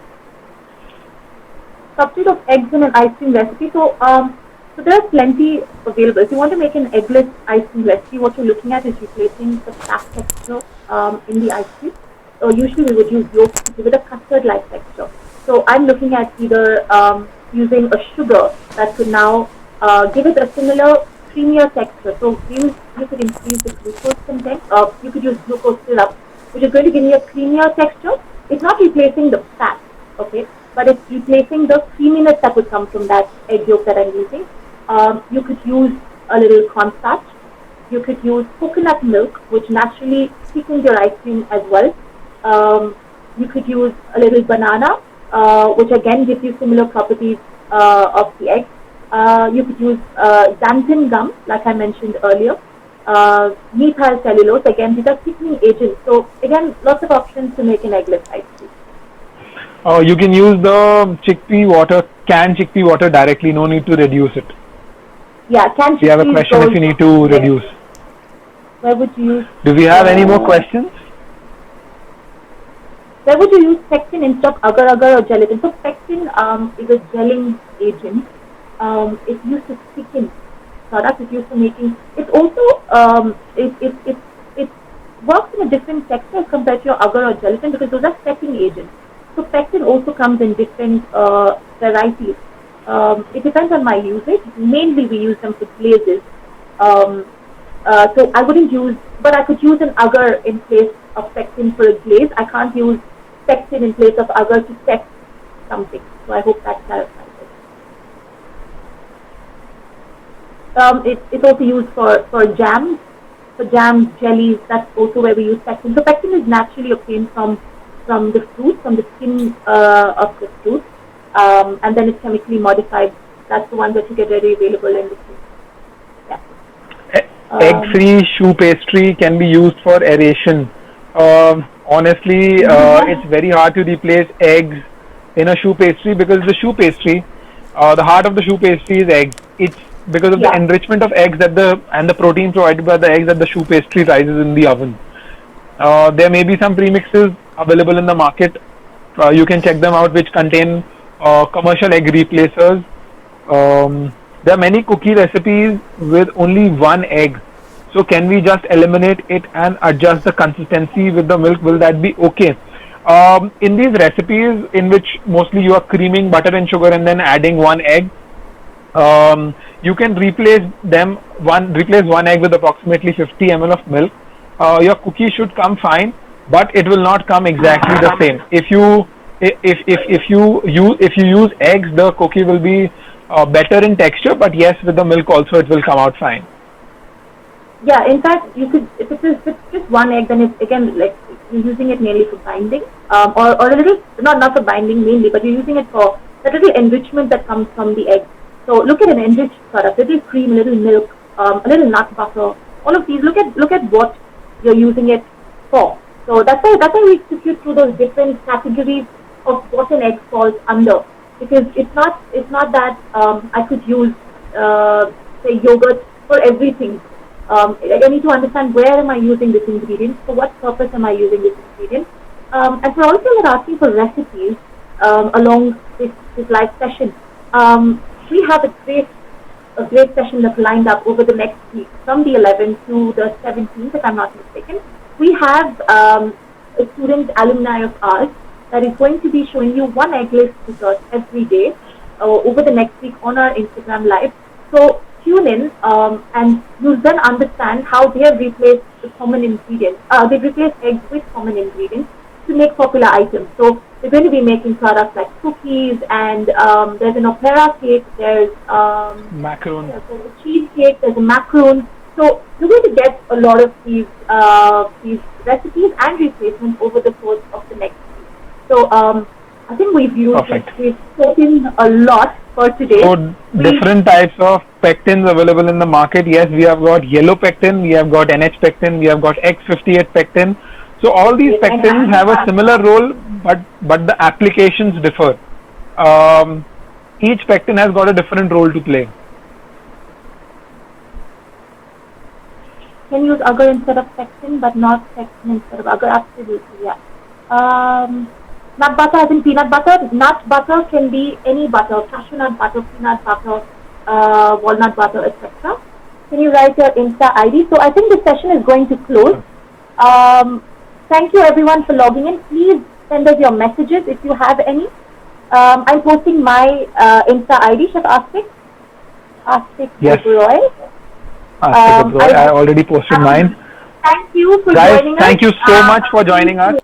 Substitute of eggs in an ice cream recipe. So there are plenty available. If you want to make an eggless ice cream recipe, what you're looking at is replacing the fat texture in the ice cream. Usually we would use yolk to give it a custard-like texture. So I'm looking at either using a sugar that could now give it a similar creamier texture. So you could increase the glucose content. You could use glucose syrup, which is going to give me a creamier texture. It's not replacing the fat, okay, but it's replacing the creaminess that would come from that egg yolk that I'm using. You could use a little cornstarch. You could use coconut milk, which naturally thickens your ice cream as well. You could use a little banana, which again gives you similar properties of the egg. You could use xanthan gum, like I mentioned earlier. Methyl cellulose, again, these are thickening agents. So again, lots of options to make an eggless ice cream. You can use the canned chickpea water directly, no need to reduce it. Yeah, canned chickpeas. We have a question if you need to reduce. Where would you use? Do we have any more questions? Where would you use pectin instead of agar or gelatin? So pectin is a gelling agent. It's used to thicken products. It's used to making. It's also it works in a different texture compared to your agar or gelatin because those are setting agents. So pectin also comes in different varieties. It depends on my usage. Mainly we use them for glazes. So I wouldn't use, but I could use an agar in place of pectin for a glaze. I can't use pectin in place of agar to set something. So I hope that clarifies it. It's also used for jams. For jams, jellies, that's also where we use pectin. So pectin is naturally obtained from the fruit, from the skin of the fruit, and then it's chemically modified. That's the one that you get readily available in the fruit. Yeah. Egg-free choux pastry can be used for aeration. Honestly, it's very hard to replace eggs in a choux pastry because the choux pastry, the heart of the choux pastry is eggs. It's because of the Yeah. enrichment of eggs that the protein provided by the eggs that the choux pastry rises in the oven. There may be some premixes available in the market. You can check them out, which contain commercial egg replacers. There are many cookie recipes with only one egg. So can we just eliminate it and adjust the consistency with the milk? Will that be okay? In these recipes, in which mostly you are creaming butter and sugar and then adding one egg, you can replace one egg with approximately 50 ml of milk. Your cookie should come fine, but it will not come exactly the same. If you use eggs, the cookie will be better in texture, but yes, with the milk also it will come out fine. Yeah, in fact, you could, if it's just one egg, then it's again like you're using it mainly for binding, or a little, not for binding mainly, but you're using it for that little enrichment that comes from the egg. So look at an enriched product, little cream, little milk, a little nut butter, all of these. Look at what you're using it for. So that's why we took you through those different categories of what an egg falls under, because it's not that I could use say yogurt for everything. I need to understand where am I using this ingredient, for what purpose am I using this ingredient, and for also you're asking for recipes along this live session. We have a great session that's lined up over the next week from the 11th to the 17th, if I'm not mistaken. We have a student alumni of ours that is going to be showing you one eggless dessert every day over the next week on our Instagram live. So tune in and you'll then understand how they have replaced the common ingredients. They've replaced eggs with common ingredients to make popular items. So we're going to be making products like cookies, and there's an opera cake, there's Macaron. there's a cheesecake, there's a macaron. So you're going to get a lot of these recipes and replacements over the course of the next week. So I think we've spoken a lot for today. So different types of pectins available in the market. Yes, we have got yellow pectin, we have got NH pectin, we have got X58 pectin. So all these pectins have a similar role, but the applications differ. Each pectin has got a different role to play. Can use agar instead of pectin, but not pectin instead of agar. Absolutely, yeah. Nut butter as in peanut butter. Nut butter can be any butter, cashew nut butter, peanut butter, walnut butter, etc. Can you write your Insta ID? So I think this session is going to close. Thank you everyone for logging in. Please send us your messages if you have any. I'm posting my Insta ID, Chef Astik. Astik Yes. Oberoi. I already posted mine. Thank you for Guys, joining us. thank you so much for joining us.